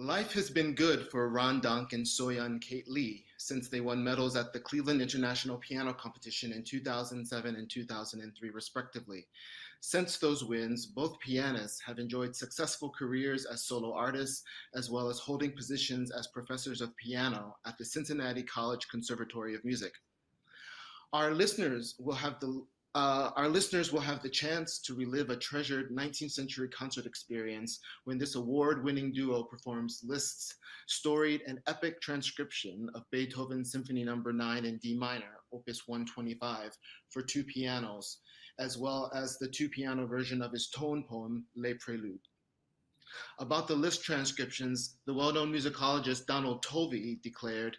Life has been good for Ron Dunk and Soyeon Kate Lee since they won medals at the Cleveland International Piano Competition in 2007 and 2003, respectively. Since those wins, both pianists have enjoyed successful careers as solo artists, as well as holding positions as professors of piano at the Cincinnati College Conservatory of Music. Our listeners will have the our listeners will have the chance to relive a treasured 19th century concert experience when this award winning duo performs Liszt's storied and epic transcription of Beethoven's Symphony No. 9 in D minor, Opus 125, for two pianos, as well as the two piano version of his tone poem, Les Préludes. About the Liszt transcriptions, the well known musicologist Donald Tovey declared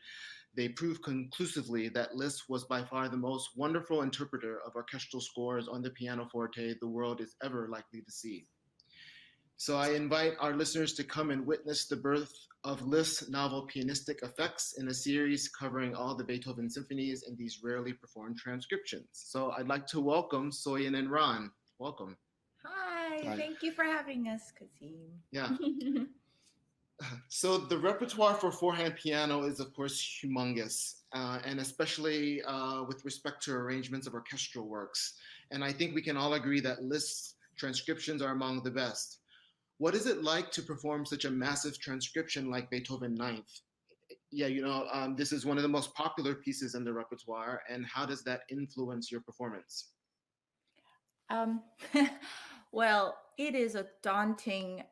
they prove conclusively that Liszt was by far the most wonderful interpreter of orchestral scores on the pianoforte the world is ever likely to see. So I invite our listeners to come and witness the birth of Liszt's novel pianistic effects in a series covering all the Beethoven symphonies in these rarely performed transcriptions. So I'd like to welcome Soyeon and Ron. Welcome. Hi, Hi. thank you for having us, Kazim. Yeah. So the repertoire for four-hand piano is, of course, humongous, and especially with respect to arrangements of orchestral works. And I think we can all agree that Liszt's transcriptions are among the best. What is it like to perform such a massive transcription like Beethoven Ninth? Yeah, this is one of the most popular pieces in the repertoire, and how does that influence your performance? um, well, it is a daunting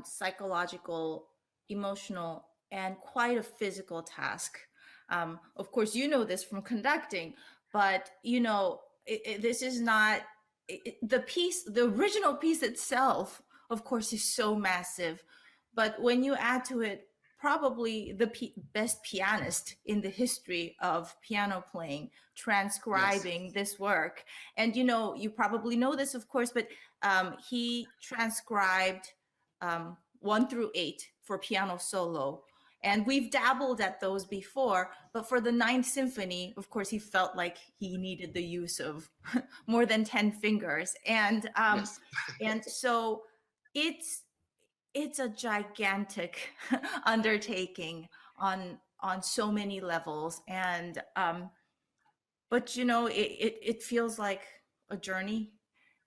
psychological, emotional, and quite a physical task. Of course, you know this from conducting, but this is not the piece. The original piece itself, of course, is so massive, but when you add to it probably the best pianist in the history of piano playing Yes. transcribing this work, and you probably know this, of course, but he transcribed 1 through 8 for piano solo. And we've dabbled at those before, but for the Ninth Symphony, of course, he felt like he needed the use of more than 10 fingers. Yes. And so it's it's a gigantic undertaking on so many levels. And but it feels like a journey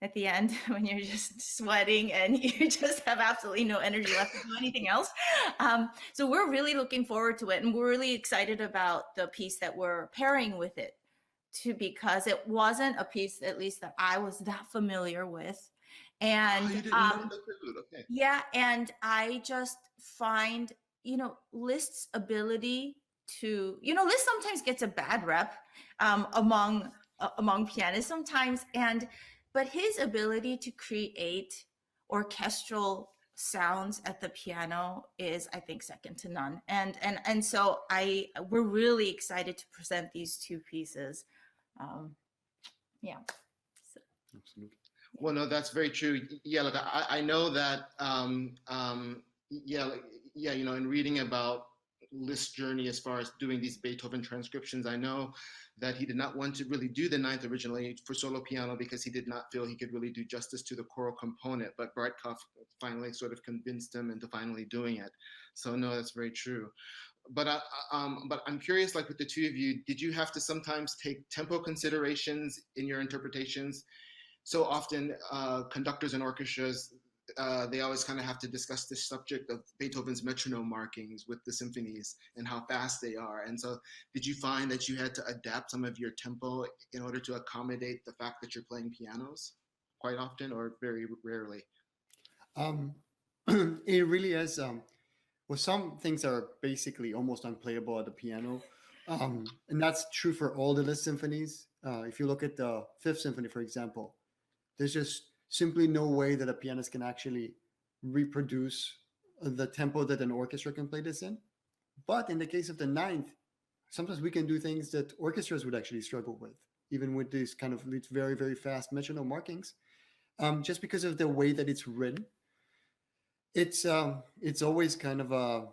at the end when you're just sweating and you just have absolutely no energy left to do anything else. So we're really looking forward to it, and we're really excited about the piece that we're pairing with it too, because it wasn't a piece, at least that I was that familiar with. Oh, And you didn't know the prelude. Okay. yeah, and I just find, Liszt's ability to, Liszt sometimes gets a bad rep among pianists sometimes, but his ability to create orchestral sounds at the piano is, I think, second to none. And so we're really excited to present these two pieces. Yeah. So, Absolutely. Well, no, that's very true. Yeah, look, I know that, in reading about Liszt's journey as far as doing these Beethoven transcriptions, I know that he did not want to really do the ninth originally for solo piano because he did not feel he could really do justice to the choral component, but Breitkopf finally sort of convinced him into finally doing it. So no, that's very true. But I'm curious, like with the two of you, did you have to sometimes take tempo considerations in your interpretations? So often conductors and orchestras, they always kind of have to discuss this subject of Beethoven's metronome markings with the symphonies and how fast they are. And so did you find that you had to adapt some of your tempo in order to accommodate the fact that you're playing pianos quite often or very rarely? Um, it really is. Well, some things are basically almost unplayable at the piano, and that's true for all the Liszt symphonies. If you look at the Fifth Symphony, for example, there's just simply no way that a pianist can actually reproduce the tempo that an orchestra can play this in. But in the case of the ninth, sometimes we can do things that orchestras would actually struggle with, even with these very, very fast metronome markings, just because of the way that it's written. It's always kind of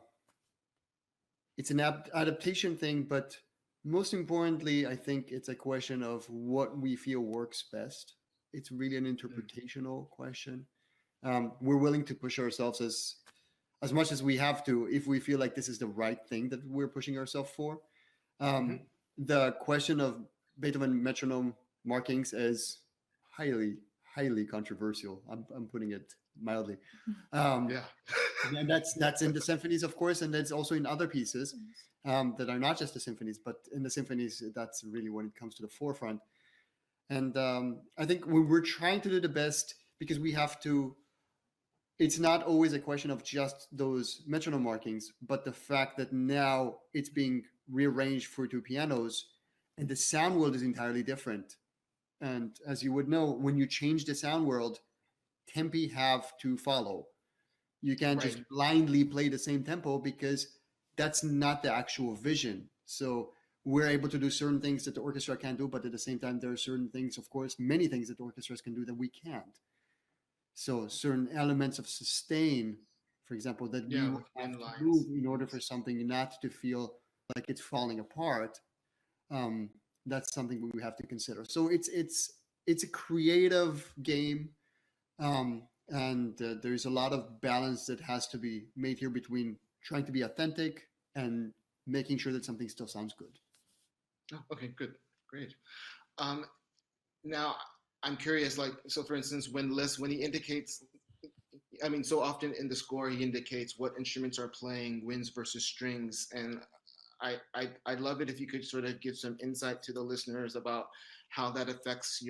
it's an adaptation thing, but most importantly, I think it's a question of what we feel works best. It's really an Mm. interpretational question. We're willing to push ourselves as much as we have to, if we feel like this is the right thing that we're pushing ourselves for. Um, the question of Beethoven metronome markings is highly, highly controversial. I'm putting it mildly. Um, Yeah. and that's in the symphonies, of course, and that's also in other pieces that are not just the symphonies, but in the symphonies, that's really when it comes to the forefront. And I think we're trying to do the best because we have to. It's not always a question of just those metronome markings, but the fact that now it's being rearranged for two pianos, and the sound world is entirely different. And as you would know, when you change the sound world, tempi have to follow. You can't Right. just blindly play the same tempo because that's not the actual vision. So we're able to do certain things that the orchestra can't do, but at the same time, there are certain things, of course, many things that the orchestras can do that we can't. So certain elements of sustain, for example, that we Yeah, will with have in to move lines. in order for something not to feel like it's falling apart. Um, that's something we have to consider. So it's a creative game, and there's a lot of balance that has to be made here between trying to be authentic and making sure that something still sounds good. Oh, okay, good, great. Um, Now, I'm curious, like, so for instance, when he indicates, I mean, so often in the score, he indicates what instruments are playing, winds versus strings. And I'd love it if you could sort of give some insight to the listeners about how that affects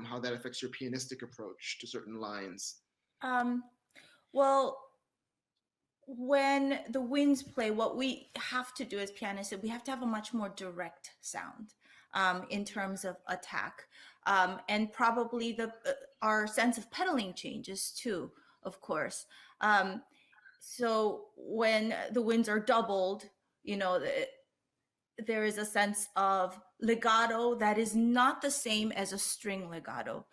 how that affects your pianistic approach to certain lines. Um, well, when the winds play, what we have to do as pianists is we have to have a much more direct sound in terms of attack, and probably our sense of pedaling changes too, of course. So when the winds are doubled, you know, there is a sense of legato that is not the same as a string legato.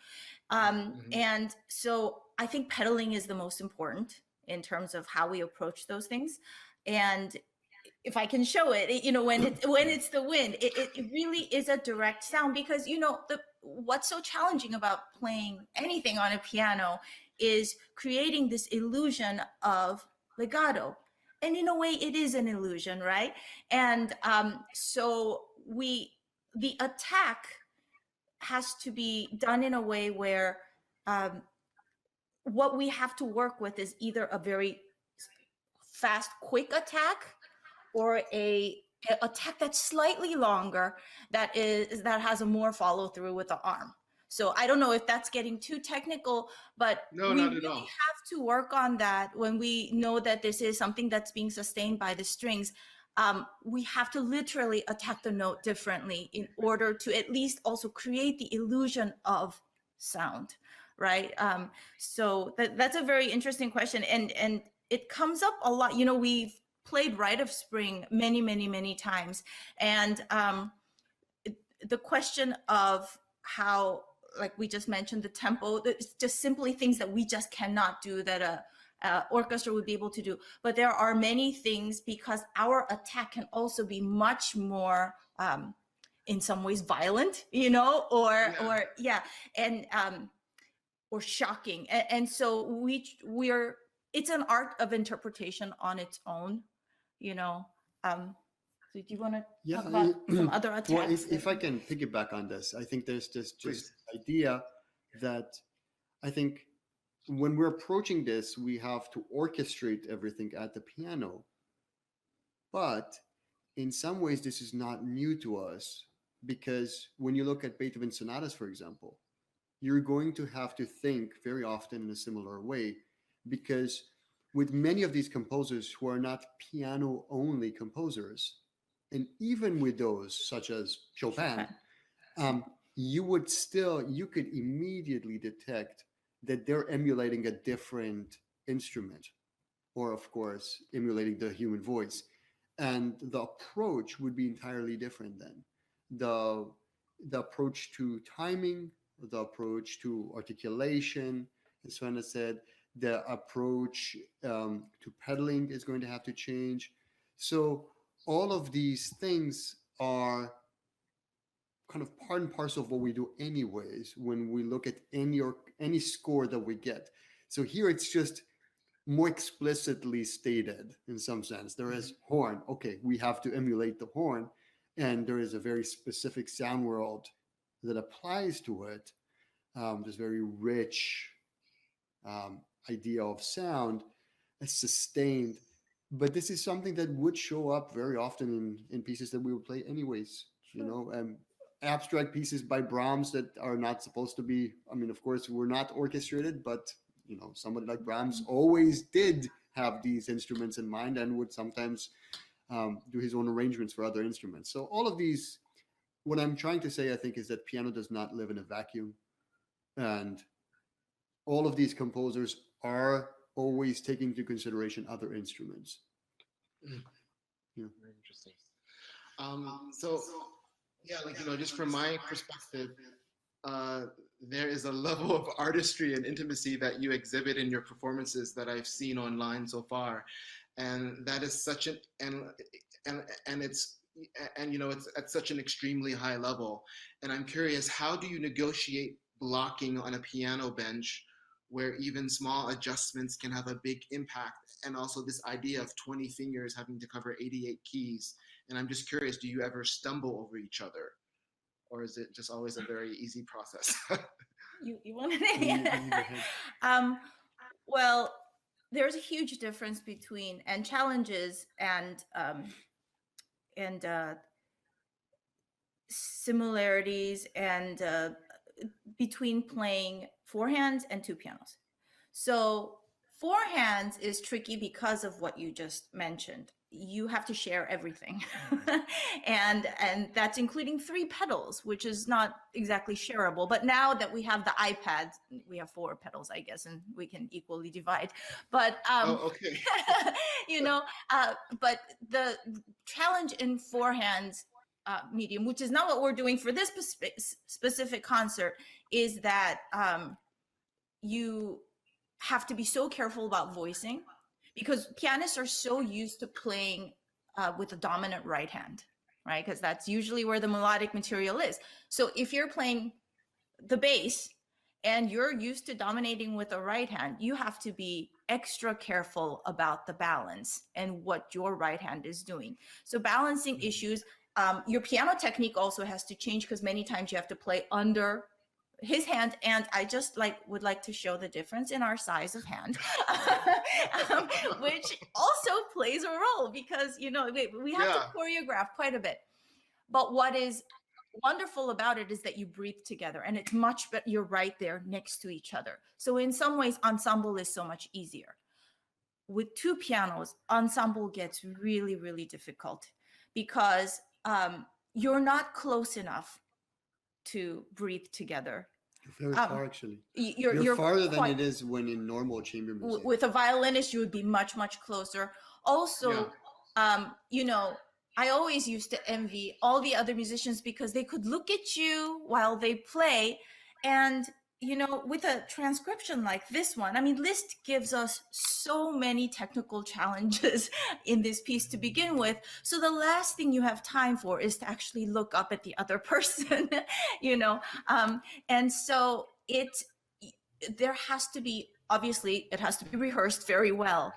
Mhm. And so I think pedaling is the most important in terms of how we approach those things. And if I can show it, you know, when it's the wind, it really is a direct sound because you know what's so challenging about playing anything on a piano is creating this illusion of legato. And in a way, it is an illusion, right? And so the attack has to be done in a way where um, what we have to work with is either a very fast, quick attack or a attack that's slightly longer that has a more follow through with the arm. So I don't know if that's getting too technical, but No, we not really at all. have to work on that when we know that this is something that's being sustained by the strings. We have to literally attack the note differently in order to at least also create the illusion of sound, right? So that's a very interesting question, and it comes up a lot. You know, we've played Rite of Spring many, many, many times, and the question of how, like we just mentioned, the tempo, it's just simply things that we just cannot do that a orchestra would be able to do. But there are many things because our attack can also be much more in some ways violent, you know, or yeah, and or shocking. And so we're it's an art of interpretation on its own, you know. So do you want to Yeah. talk about some other Well, attacks if I can piggyback on this, I think there's this just Please. idea that I think when we're approaching this, we have to orchestrate everything at the piano. But in some ways, this is not new to us because when you look at Beethoven sonatas, for example, you're going to have to think very often in a similar way because with many of these composers who are not piano only composers, and even with those such as Chopin, Chopin? um, you could immediately detect that they're emulating a different instrument, or of course emulating the human voice, and the approach would be entirely different then. The approach to timing, the approach to articulation, as Svena said, the approach to pedaling is going to have to change. So all of these things are kind of part and parcel of what we do anyways when we look at any score that we get. So here it's just more explicitly stated in some sense. There is horn. Okay, we have to emulate the horn, and there is a very specific sound world that applies to it. This very rich idea of sound, sustained. But this is something that would show up very often in pieces that we would play anyways. You know, abstract pieces by Brahms that are not supposed to be. I mean, of course, we're not orchestrated, but you know, somebody like Brahms always did have these instruments in mind and would sometimes do his own arrangements for other instruments. So all of these, what I'm trying to say, I think, is that piano does not live in a vacuum, and all of these composers are always taking into consideration other instruments. Mm. Yeah. Very interesting. So yeah, like, you know, just from my perspective, there is a level of artistry and intimacy that you exhibit in your performances that I've seen online so far, and that is such an and it's and you know, it's at such an extremely high level. And I'm curious, how do you negotiate blocking on a piano bench where even small adjustments can have a big impact, and also this idea of 20 fingers having to cover 88 keys? And I'm just curious, do you ever stumble over each other, or is it just always a very easy process? You wanted You- you go it? ahead. Well, there's a huge difference between and challenges and similarities and between playing four hands and two pianos. So four hands is tricky because of what you just mentioned. You have to share everything. and that's including three pedals, which is not exactly shareable. But now that we have the iPad, we have four pedals, I guess, and we can equally divide. But Oh, okay. you know, but the challenge in four hands medium, which is not what we're doing for this specific concert, is that you have to be so careful about voicing, because pianists are so used to playing with a dominant right hand, right? Because that's usually where the melodic material is. So if you're playing the bass and you're used to dominating with a right hand, you have to be extra careful about the balance and what your right hand is doing. So balancing issues, your piano technique also has to change, because many times you have to play under his hand, and I just would like to show the difference in our size of hand, which also plays a role, because you know we have to choreograph quite a bit. But what is wonderful about it is that you breathe together, and it's much better. You're right there next to each other. So in some ways, ensemble is so much easier. With two pianos, ensemble gets really, really difficult, because you're not close enough to breathe together. You're very far, actually. You're farther than it is when in normal chamber music. With a violinist, you would be much, much closer. Also, you know, I always used to envy all the other musicians, because they could look at you while they play. And, you know, with a transcription like this one, I mean, Liszt gives us so many technical challenges in this piece to begin with. So the last thing you have time for is to actually look up at the other person, you know. And so there has to be, obviously, it has to be rehearsed very well.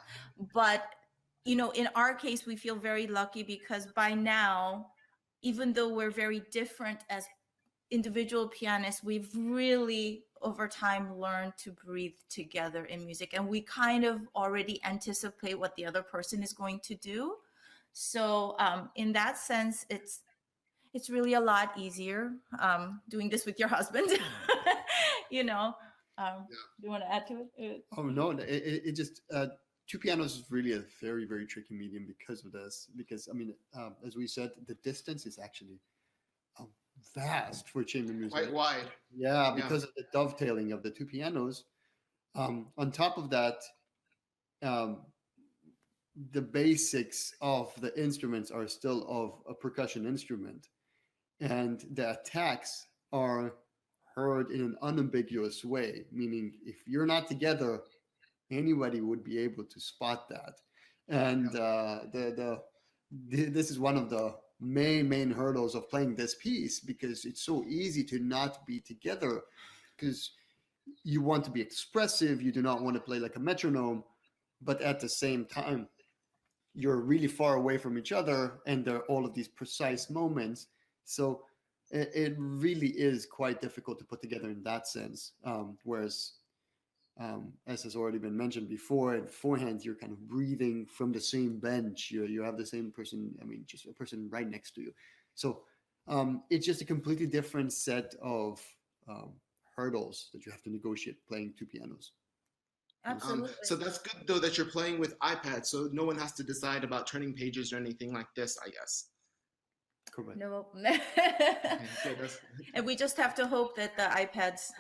But, you know, in our case, we feel very lucky, because by now, even though we're very different as individual pianists, we've really over time learned to breathe together in music, and we kind of already anticipate what the other person is going to do. So in that sense, it's really a lot easier doing this with your husband. You know, do you want to add to it? Oh no, it just two pianos is really a very, very tricky medium because of this. Because I mean, as we said, the distance is actually vast for chamber music. Quite wide. Yeah, because of the dovetailing of the two pianos. On top of that, the basics of the instruments are still of a percussion instrument, and the attacks are heard in an unambiguous way, meaning if you're not together, anybody would be able to spot that. And this is one of the main hurdles of playing this piece, because it's so easy to not be together, because you want to be expressive, you do not want to play like a metronome, but at the same time, you're really far away from each other, and there are all of these precise moments. So it really is quite difficult to put together in that sense. Whereas, as has already been mentioned before, in forehand, you're kind of breathing from the same bench. You have the same person, I mean, just a person right next to you. So it's just a completely different set of um, hurdles that you have to negotiate playing two pianos. Absolutely. So that's good though that you're playing with iPad, so no one has to decide about turning pages or anything like this, I guess. Correct. No. Okay, good. That's And we just have to hope that the iPads,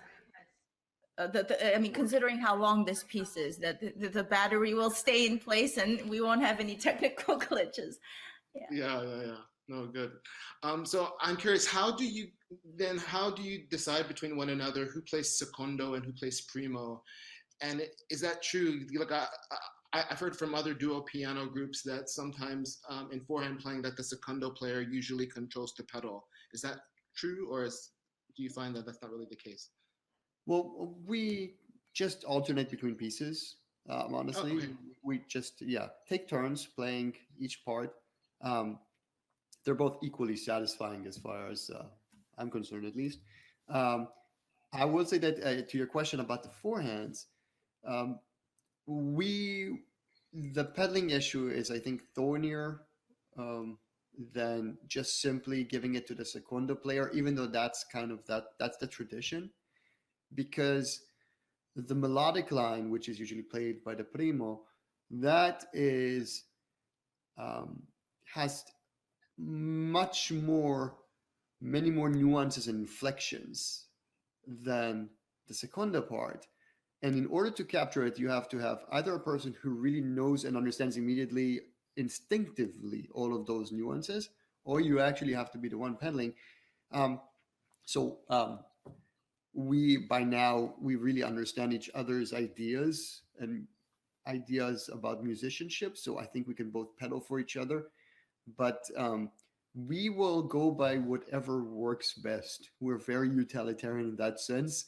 I mean, considering how long this piece is, that the battery will stay in place and we won't have any technical glitches. yeah. No, good. So I'm curious, how do you decide between one another who plays secondo and who plays primo? And is that true? Like I've heard from other duo piano groups that sometimes in forehand playing that the secondo player usually controls the pedal. Is that true, or do you find that that's not really the case? Well, we just alternate between pieces. Oh, Honestly, okay. we just take turns playing each part. Um, they're both equally satisfying as far as I'm concerned, at least. Um, I will say that to your question about the forehands, um, we the pedaling issue is, I think, thornier um, than just simply giving it to the secondo player, even though that's kind of that's the tradition, because the melodic line, which is usually played by the primo, that is um, has much more, many more nuances and inflections than the seconda part. And in order to capture it, you have to have either a person who really knows and understands immediately, instinctively, all of those nuances, or you actually have to be the one pedaling. Um, so we by now we really understand each other's ideas and ideas about musicianship. So I think we can both pedal for each other, but we will go by whatever works best. We're very utilitarian in that sense.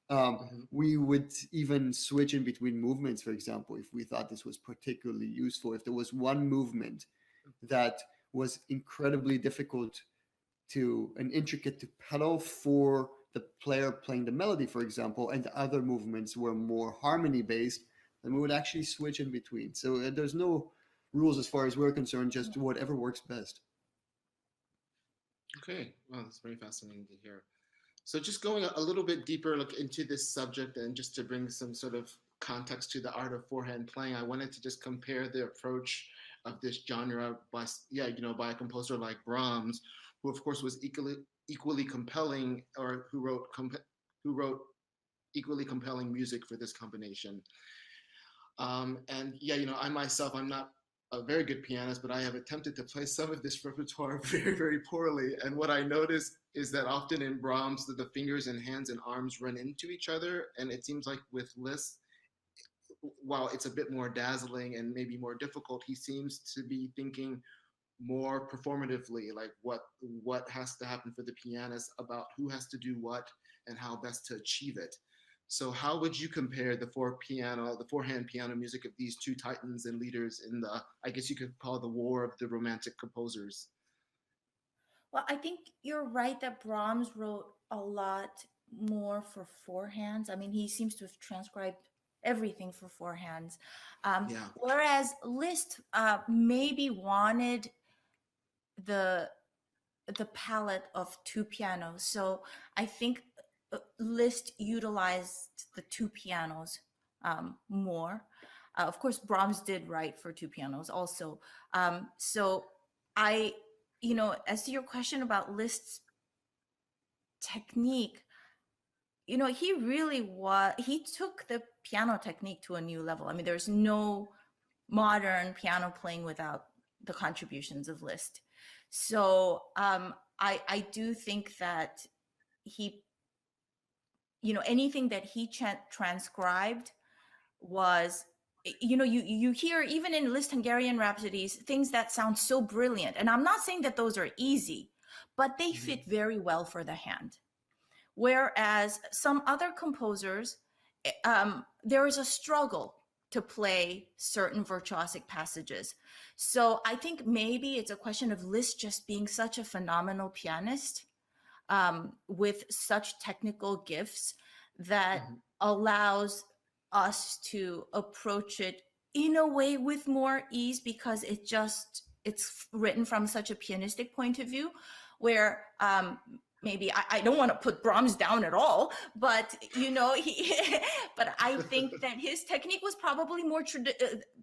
Hmm. We would even switch in between movements, for example, if we thought this was particularly useful. If there was one movement that was incredibly difficult to and intricate to pedal for the player playing the melody, for example, and the other movements were more harmony based, then we would actually switch in between. So there's no rules as far as we're concerned, just whatever works best. Okay. Wow, that's very fascinating to hear. So just going a little bit deeper look into this subject and just to bring some sort of context to the art of forehand playing, I wanted to just compare the approach of this genre by by a composer like Brahms, who of course was equally compelling, or who wrote equally compelling music for this combination. And yeah, I myself, I'm not a very good pianist, but I have attempted to play some of this repertoire very poorly. And what I noticed is that often in Brahms, the fingers and hands and arms run into each other. And it seems like with Liszt, while it's a bit more dazzling and maybe more difficult, he seems to be thinking more performatively, like what has to happen for the pianist, about who has to do what and how best to achieve it. So how would you compare the forehand piano music of these two titans and leaders in the, I guess you could call the war of the romantic composers? Well, I think you're right that Brahms wrote a lot more for forehands. I mean, he seems to have transcribed everything for forehands. Yeah. Whereas Liszt maybe wanted the the palette of two pianos. So I think Liszt utilized the two pianos more. Of course, Brahms did write for two pianos also. So I, as to your question about Liszt's technique, he took the piano technique to a new level. I mean, there's no modern piano playing without the contributions of Liszt. So I do think that he, anything that he transcribed was, you hear even in Liszt Hungarian Rhapsodies things that sound so brilliant, and I'm not saying that those are easy, but they Hmm. fit very well for the hand. Whereas some other composers, there is a struggle to play certain virtuosic passages. So I think maybe it's a question of Liszt just being such a phenomenal pianist, with such technical gifts, that Mhm. allows us to approach it in a way with more ease, because it's written from such a pianistic point of view, where maybe I don't want to put Brahms down at all, but but I think that his technique was probably more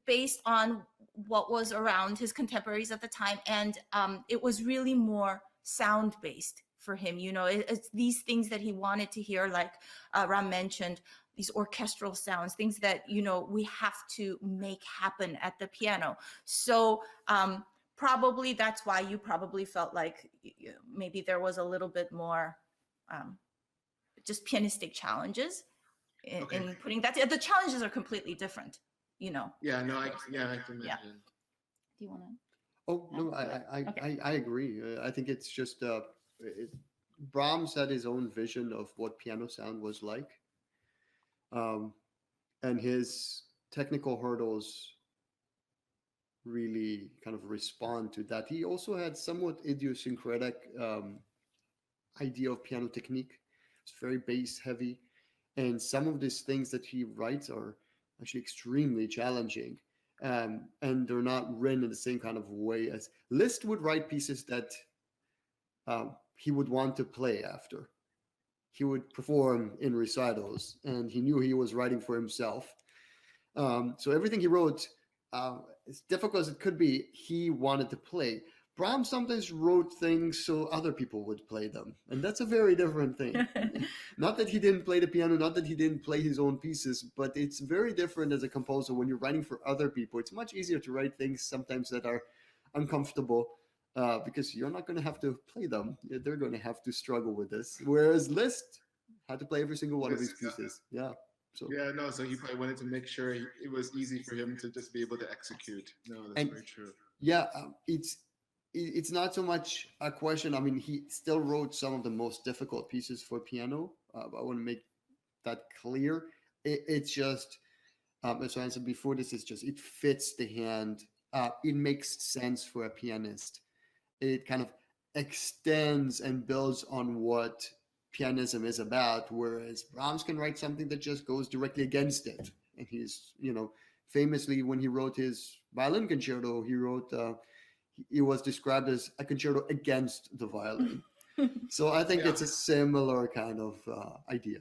based on what was around his contemporaries at the time, and it was really more sound based for him. It's these things that he wanted to hear, like Ram mentioned, these orchestral sounds, things that we have to make happen at the piano. So probably that's why you probably felt like maybe there was a little bit more just pianistic challenges Okay. in putting that. The challenges are completely different. Yeah, no, I can imagine. Yeah. Do you want to? Oh no, Okay. I agree. I think it's just Brahms had his own vision of what piano sound was like, and his technical hurdles really kind of respond to that. He also had somewhat idiosyncratic idea of piano technique. It's very bass heavy, and some of these things that he writes are actually extremely challenging. And they're not written in the same kind of way as Liszt would write pieces that he would want to play after. He would perform in recitals, and he knew he was writing for himself. So everything he wrote, as difficult as it could be, he wanted to play. Brahms sometimes wrote things so other people would play them, and that's a very different thing. Not that he didn't play the piano, not that he didn't play his own pieces, but it's very different as a composer when you're writing for other people. It's much easier to write things sometimes that are uncomfortable, because you're not going to have to play them. They're going to have to struggle with this. Whereas Liszt had to play every single one of his pieces. Yeah. So Yeah, no, so he probably wanted to make sure it was easy for him to just be able to execute. No, that's and very true. yeah, it's not so much a question. I mean, he still wrote some of the most difficult pieces for piano. I want to make that clear. It's just, as I answered before, this is just, it fits the hand. It makes sense for a pianist. It kind of extends and builds on what pianism is about, whereas Brahms can write something that just goes directly against it. And he's, famously, when he wrote his violin concerto, he wrote, it was described as a concerto against the violin. So I think Yeah. it's a similar kind of idea.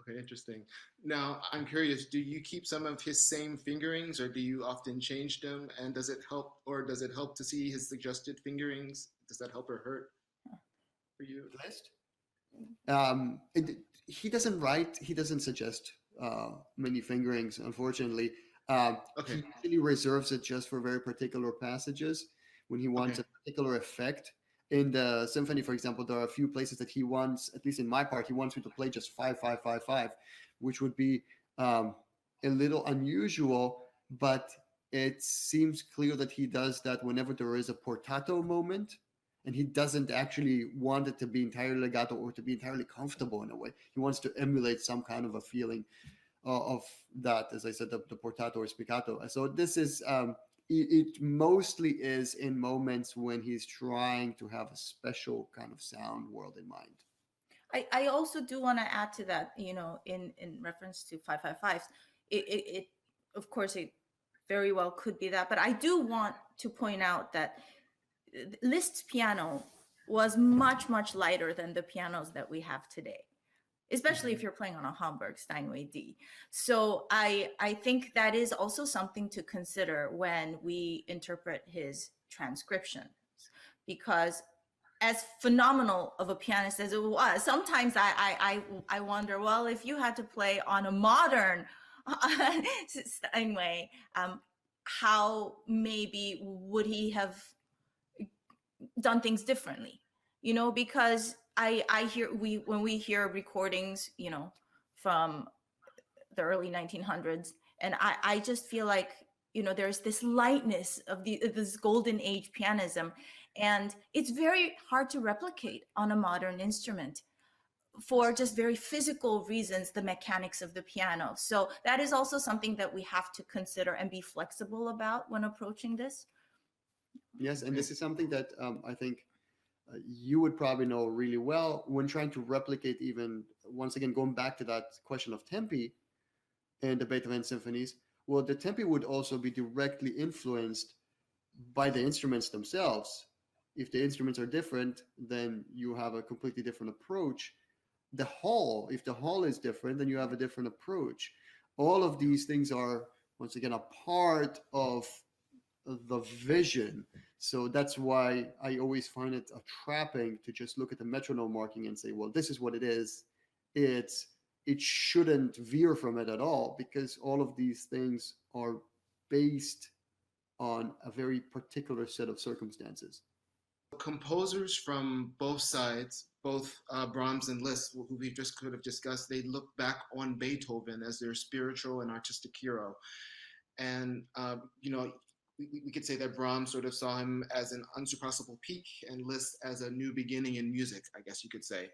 Okay, interesting. Now, I'm curious, do you keep some of his same fingerings, or do you often change them? And does it help to see his suggested fingerings? Does that help or hurt for you? Liszt? He doesn't write, he doesn't suggest many fingerings, unfortunately. Okay. He usually reserves it just for very particular passages when he wants Okay. a particular effect. In the symphony, for example, there are a few places that he wants, at least in my part, he wants me to play just 5-5-5-5, which would be a little unusual, but it seems clear that he does that whenever there is a portato moment, and he doesn't actually want it to be entirely legato or to be entirely comfortable in a way. He wants to emulate some kind of a feeling of that, as I said, the portato or spiccato. So this is, it mostly is in moments when he's trying to have a special kind of sound world in mind. I also do want to add to that, in reference to 555s, it of course it very well could be that, but I do want to point out that Liszt's piano was much, much lighter than the pianos that we have today, especially if you're playing on a Hamburg Steinway D. So I think that is also something to consider when we interpret his transcriptions, because as phenomenal of a pianist as it was, sometimes I wonder, well, if you had to play on a modern Steinway, how maybe would he have done things differently? Because I hear when we hear recordings, from the early 1900s, and I just feel like, there's this lightness of this golden age pianism, and it's very hard to replicate on a modern instrument. for just very physical reasons, the mechanics of the piano. So that is also something that we have to consider and be flexible about when approaching this. Yes, and this is something that I think you would probably know really well when trying to replicate, even once again, going back to that question of tempi in the Beethoven symphonies. Well, the tempi would also be directly influenced by the instruments themselves. If the instruments are different, then you have a completely different approach. The hall, if the hall is different, then you have a different approach. All of these things are, once again, a part of the vision. So that's why I always find it trapping to just look at the metronome marking and say, well, this is what it is. It's it shouldn't veer from it at all, because all of these things are based on a very particular set of circumstances. Composers from both sides, both Brahms and Liszt, who we just could have discussed, they look back on Beethoven as their spiritual and artistic hero. And, we could say that Brahms sort of saw him as an unsurpassable peak and Liszt as a new beginning in music, I guess you could say.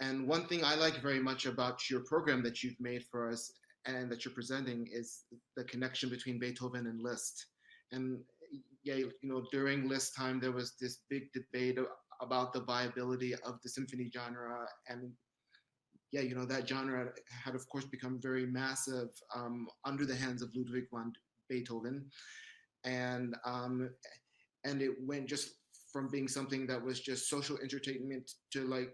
And one thing I like very much about your program that you've made for us and that you're presenting is the connection between Beethoven and Liszt. And yeah, during Liszt time, there was this big debate about the viability of the symphony genre. And yeah, that genre had, of course, become very massive under the hands of Ludwig van Beethoven. And it went just from being something that was just social entertainment to like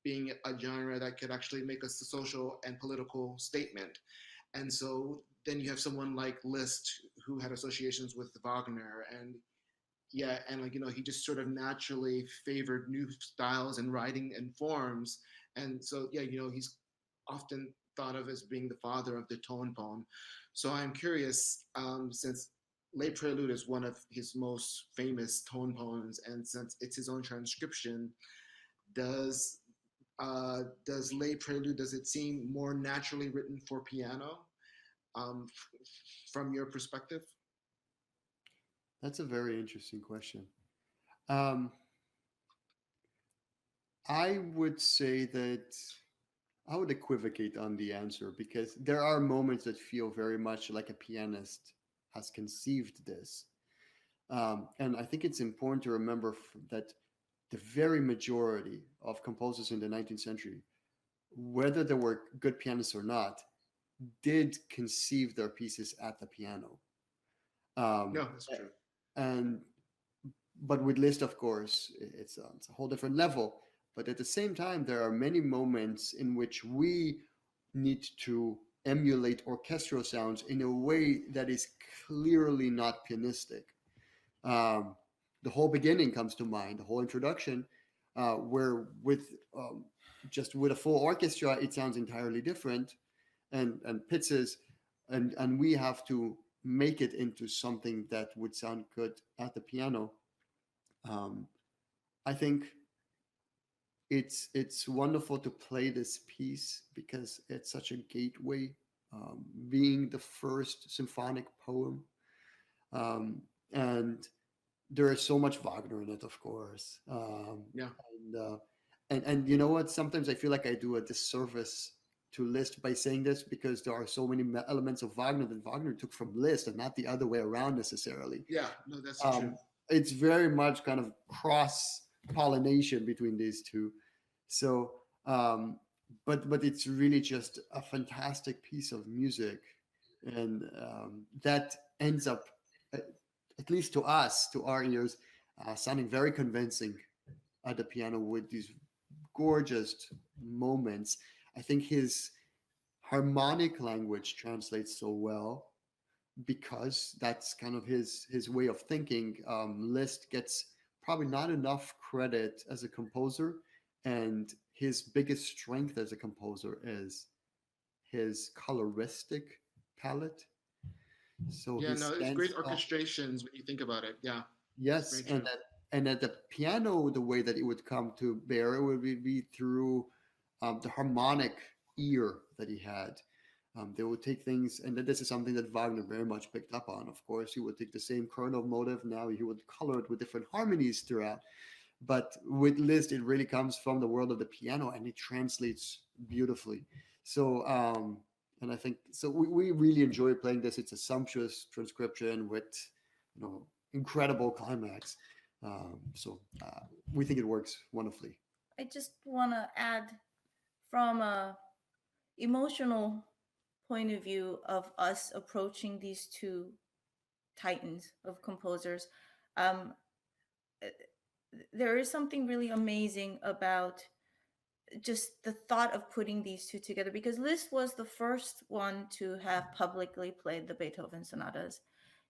being a genre that could actually make a social and political statement. And so then you have someone like Liszt who had associations with Wagner, and yeah, and he just sort of naturally favored new styles and writing and forms. And so yeah, he's often thought of as being the father of the tone poem. So I'm curious, since Les Preludes is one of his most famous tone poems, and since it's his own transcription, does Les Preludes, does it seem more naturally written for piano from your perspective? That's a very interesting question. Um, I would say that I would equivocate on the answer, because there are moments that feel very much like a pianist has conceived this. And I think it's important to remember that the very majority of composers in the 19th century, whether they were good pianists or not, did conceive their pieces at the piano. No, Um, that's true. and but with Liszt, of course, it's a whole different level. But at the same time, there are many moments in which we need to emulate orchestral sounds in a way that is clearly not pianistic. Um, the whole beginning comes to mind, the whole introduction, where just with a full orchestra, it sounds entirely different, and pizzas, and we have to make it into something that would sound good at the piano. Um, I think it's wonderful to play this piece because it's such a gateway, being the first symphonic poem, um, and there is so much Wagner in it, of course. Yeah. And, uh, and you know what? Sometimes I feel like I do a disservice to Liszt by saying this, because there are so many elements of Wagner that Wagner took from Liszt, and not the other way around necessarily. Yeah, no, that's true. It's very much kind of cross pollination between these two. So, but it's really just a fantastic piece of music, and that ends up, at least to us, to our ears, sounding very convincing at the piano with these gorgeous moments. I think his harmonic language translates so well because that's kind of his way of thinking. Liszt gets probably not enough credit as a composer, and his biggest strength as a composer is his coloristic palette. So Yeah, he no, it's stands great up. orchestrations when you think about it. Yeah, Yes, very true. and at the piano, the way that it would come to bear, it would be through the harmonic ear that he had. They would take things, and this is something that Wagner very much picked up on. Of course, he would take the same kernel motive. Now he would color it with different harmonies throughout. but with Liszt, it really comes from the world of the piano and it translates beautifully. So, and I think so. We really enjoy playing this. It's a sumptuous transcription with, you know, incredible climax. We think it works wonderfully. I just want to add from a emotional point of view of us approaching these two titans of composers. Um, there is something really amazing about just the thought of putting these two together, because Liszt was the first one to have publicly played the Beethoven sonatas.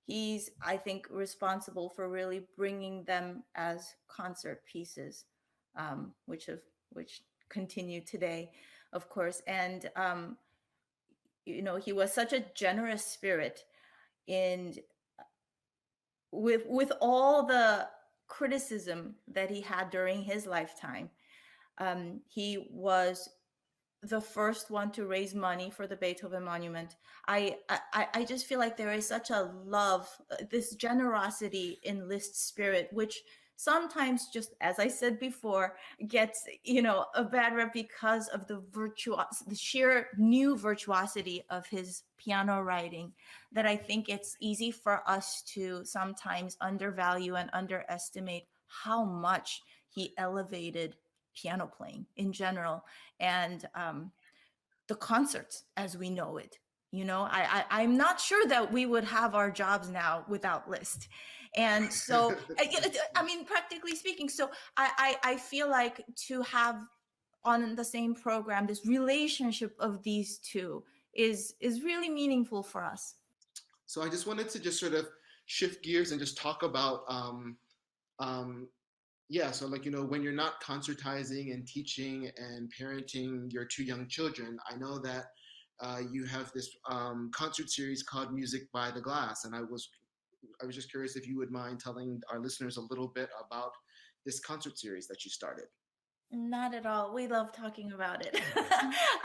He's, I think, responsible for really bringing them as concert pieces, which continue today, of course. And he was such a generous spirit in with all the criticism that he had during his lifetime. He was the first one to raise money for the Beethoven Monument. I just feel like there is such a love, this generosity in Liszt's spirit, which sometimes, just as I said before, gets a bad rep because of the sheer new virtuosity of his piano writing, that I think it's easy for us to sometimes undervalue and underestimate how much he elevated piano playing in general, and the concerts as we know it. I'm not sure that we would have our jobs now without Liszt. And so, I mean, practically speaking, so I feel like to have on the same program this relationship of these two is really meaningful for us. So I just wanted to just sort of shift gears and just talk about yeah, so like, when you're not concertizing and teaching and parenting your two young children, I know that you have this concert series called Music by the Glass, and I was just curious if you would mind telling our listeners a little bit about this concert series that you started. Not at all. We love talking about it.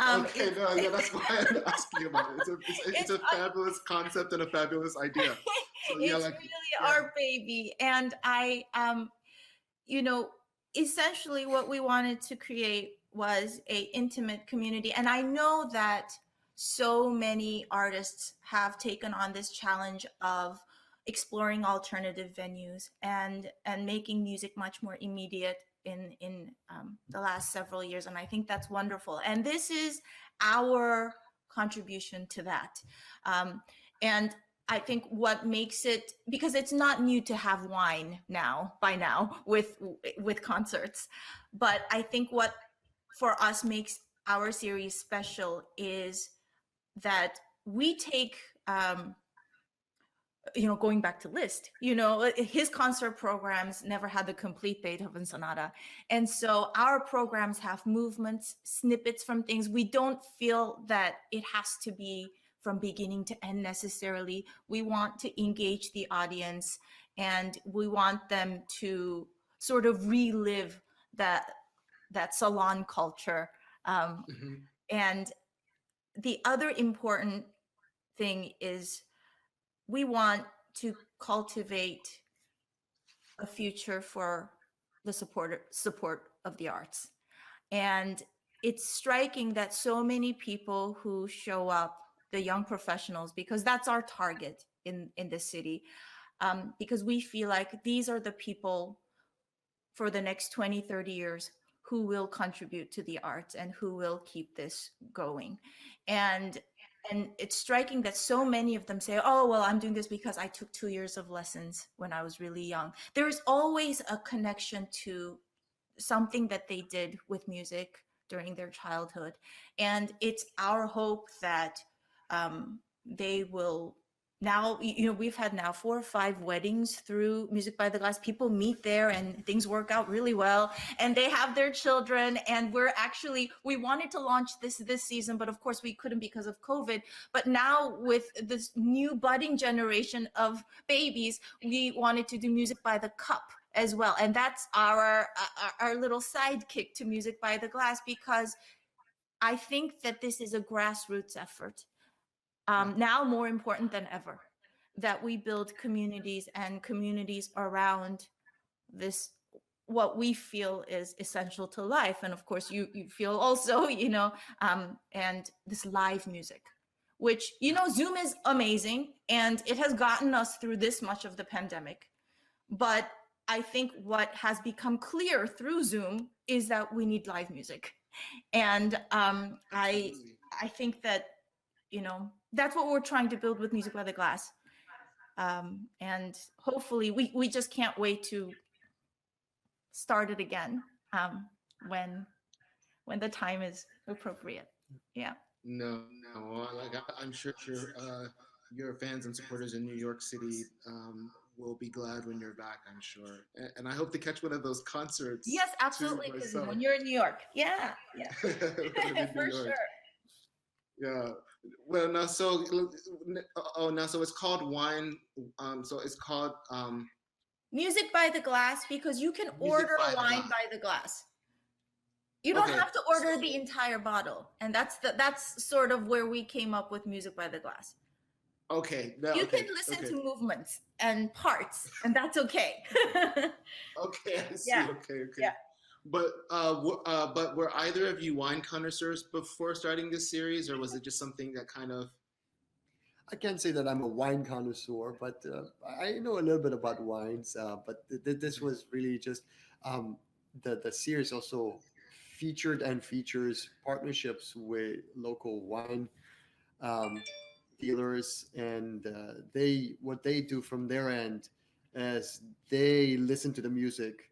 Okay, no, yeah, that's why I'm asking about it. It's a fabulous concept and a fabulous idea. So, yeah, it's like, really yeah. our baby, and I essentially what we wanted to create was a intimate community. And I know that so many artists have taken on this challenge of exploring alternative venues and making music much more immediate in the last several years, and I think that's wonderful. And this is our contribution to that. And I think what makes it, because it's not new to have wine by now with concerts, but I think what for us makes our series special is that we take going back to Liszt, his concert programs never had the complete Beethoven sonata. And so our programs have movements, snippets from things. We don't feel that it has to be from beginning to end necessarily. We want to engage the audience, and we want them to sort of relive that salon culture. And the other important thing is we want to cultivate a future for the support of the arts. And it's striking that so many people who show up, the young professionals, because that's our target in the city, because we feel like these are the people for the next 20, 30 years who will contribute to the arts and who will keep this going. And it's striking that so many of them say, oh, well, I'm doing this because I took 2 years of lessons when I was really young. There's always a connection to something that they did with music during their childhood. And it's our hope that they will now, we've had now 4 or 5 weddings through Music by the Glass. People meet there and things work out really well, and they have their children. And we wanted to launch this season, but of course we couldn't because of COVID. But now with this new budding generation of babies, we wanted to do Music by the Cup as well. And that's our little sidekick to Music by the Glass, because I think that this is a grassroots effort. Now more important than ever, that we build communities and communities around this what we feel is essential to life. And of course, you feel also, and this live music, which, Zoom is amazing and it has gotten us through this much of the pandemic. But I think what has become clear through Zoom is that we need live music. And Absolutely. I think that, that's what we're trying to build with Music by the Glass. And hopefully we just can't wait to start it again when the time is appropriate. Yeah. No, no. Like I'm sure your fans and supporters in New York City will be glad when you're back. I'm sure, and I hope to catch one of those concerts. Yes, too absolutely. Because myself. when you're in New York, yeah, When I'm in New for York. sure. Yeah. Well, now so now so it's called wine. So it's called Music by the Glass, because you can Music order by the wine Glass. by the glass. You don't Okay. have to order the entire bottle, and that's sort of where we came up with Music by the Glass. Okay. You okay, can listen okay. to movements and parts, and that's okay. Okay, I see. Yeah, Okay, okay. yeah. But but were either of you wine connoisseurs before starting this series, or was it just something that kind of? I can't say that I'm a wine connoisseur, but I know a little bit about wines. But this was really just um, the series also featured and features partnerships with local wine um, dealers, and they what they do from their end is they listen to the music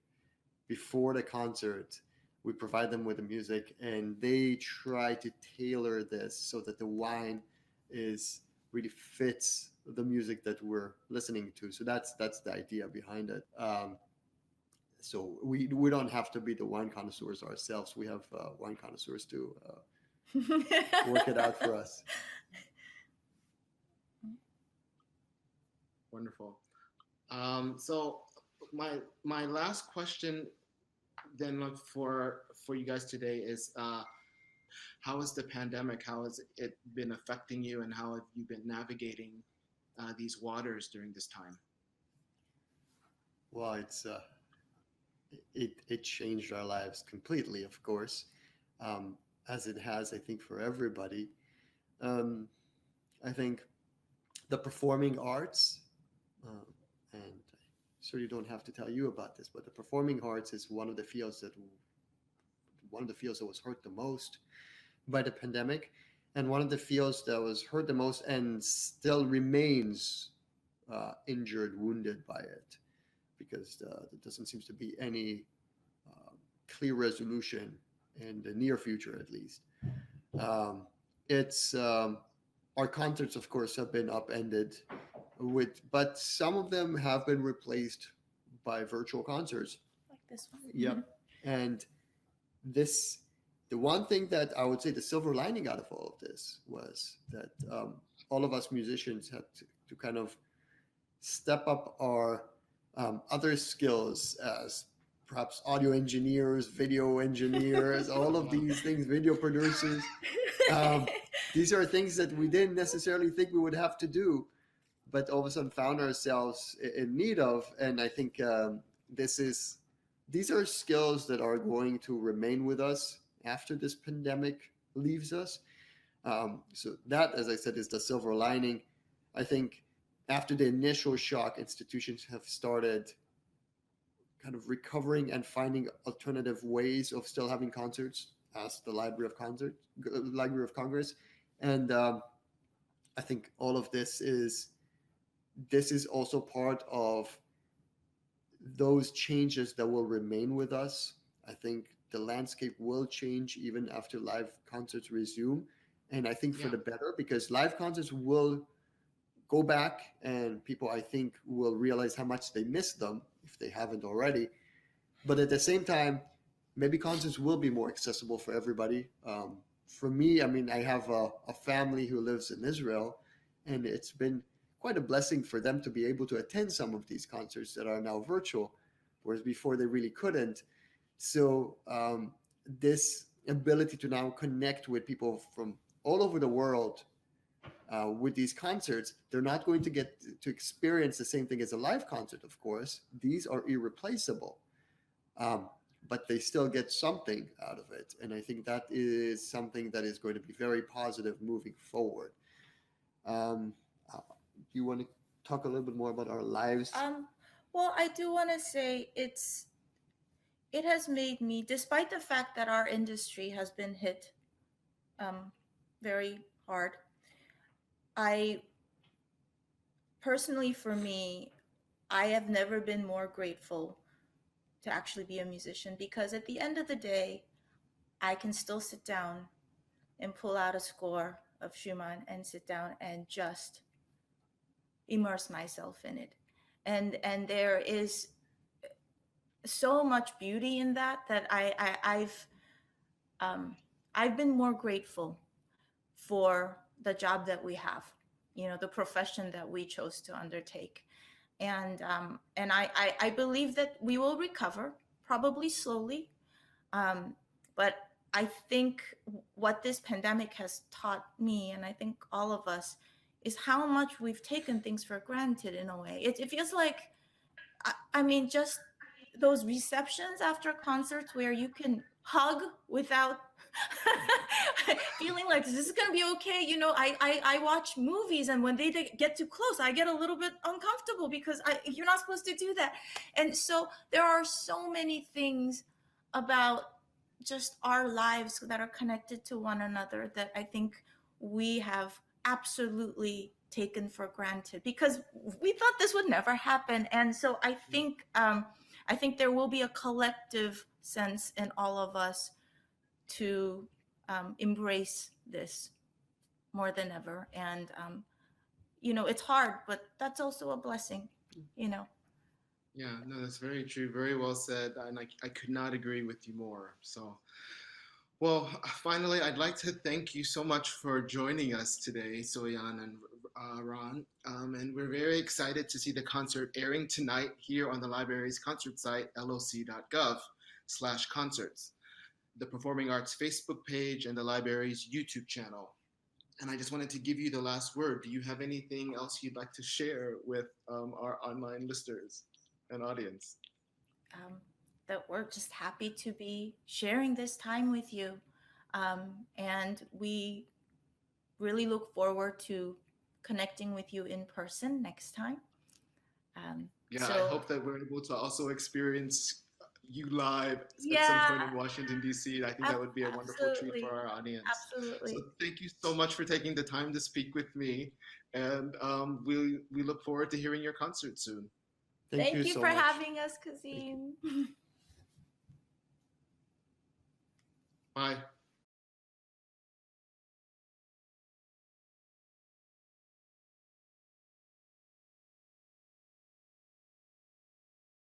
before the concert. We provide them with the music, and they try to tailor this so that the wine is really fits the music that we're listening to. So that's the idea behind it. So we don't have to be the wine connoisseurs ourselves. We have wine connoisseurs to work it out for us. Wonderful. So my last question then for you guys today is how is the pandemic? How has it been affecting you, and how have you been navigating these waters during this time? Well, it changed our lives completely, of course, as it has, I think, for everybody. Um, I think the performing arts, and I certainly don't have to tell you about this, but the performing arts is one of the fields that was hurt the most by the pandemic, and one of the fields that was hurt the most and still remains injured, wounded by it, because there doesn't seem to be any uh, clear resolution in the near future, at least. It's Our concerts, of course, have been upended but some of them have been replaced by virtual concerts. Like this one. Yep. And this, the one thing that I would say the silver lining out of all of this was that all of us musicians had to kind of step up our other skills as perhaps audio engineers, video engineers, all of these things, video producers. These are things that we didn't necessarily think we would have to do, but all of a sudden found ourselves in need of. And I think these are skills that are going to remain with us after this pandemic leaves us. So that, as I said, is the silver lining. I think after the initial shock, institutions have started kind of recovering and finding alternative ways of still having concerts, as the Library of Congress, and I think all of this is also part of those changes that will remain with us. I think the landscape will change even after live concerts resume, and I think for Yeah. the better, because live concerts will go back, and people, I think, will realize how much they miss them if they haven't already. But at the same time, maybe concerts will be more accessible for everybody. For me, I mean, I have a family who lives in Israel, and it's been quite a blessing for them to be able to attend some of these concerts that are now virtual, whereas before they really couldn't. So this ability to now connect with people from all over the world with these concerts, they're not going to get to experience the same thing as a live concert, of course. These are irreplaceable. but they still get something out of it. And I think that is something that is going to be very positive moving forward. Do you want to talk a little bit more about our lives? Well, I do want to say it has made me, despite the fact that our industry has been hit very hard, I personally, for me, I have never been more grateful to actually be a musician, because at the end of the day, I can still sit down and pull out a score of Schumann and sit down and just immerse myself in it. And there is so much beauty in that I've been more grateful for the job that we have, the profession that we chose to undertake. And I believe that we will recover, probably slowly. But I think what this pandemic has taught me, and I think all of us, is how much we've taken things for granted in a way. It feels like, I mean, just those receptions after concerts where you can hug without feeling like, this is going to be okay. I watch movies, and when they get too close, I get a little bit uncomfortable because you're not supposed to do that. And so there are so many things about just our lives that are connected to one another that I think we have absolutely taken for granted because we thought this would never happen. And so I think there will be a collective sense in all of us to embrace this more than ever. And it's hard, but that's also a blessing. Yeah, no, that's very true. Very well said. And I could not agree with you more. So, well, finally, I'd like to thank you so much for joining us today, Soyan and Ron. And we're very excited to see the concert airing tonight here on the library's concert site, loc.gov/concerts, the Performing Arts Facebook page, and the library's YouTube channel. And I just wanted to give you the last word. Do you have anything else you'd like to share with our online listeners and audience? That we're just happy to be sharing this time with you. And we really look forward to connecting with you in person next time. I hope that we're able to also experience you live at Yeah, some point in Washington, D.C. I think that would be a wonderful treat for our audience. Absolutely. So thank you so much for taking the time to speak with me. And we look forward to hearing your concert soon. Thank you so for much. having us, Kazim. Bye.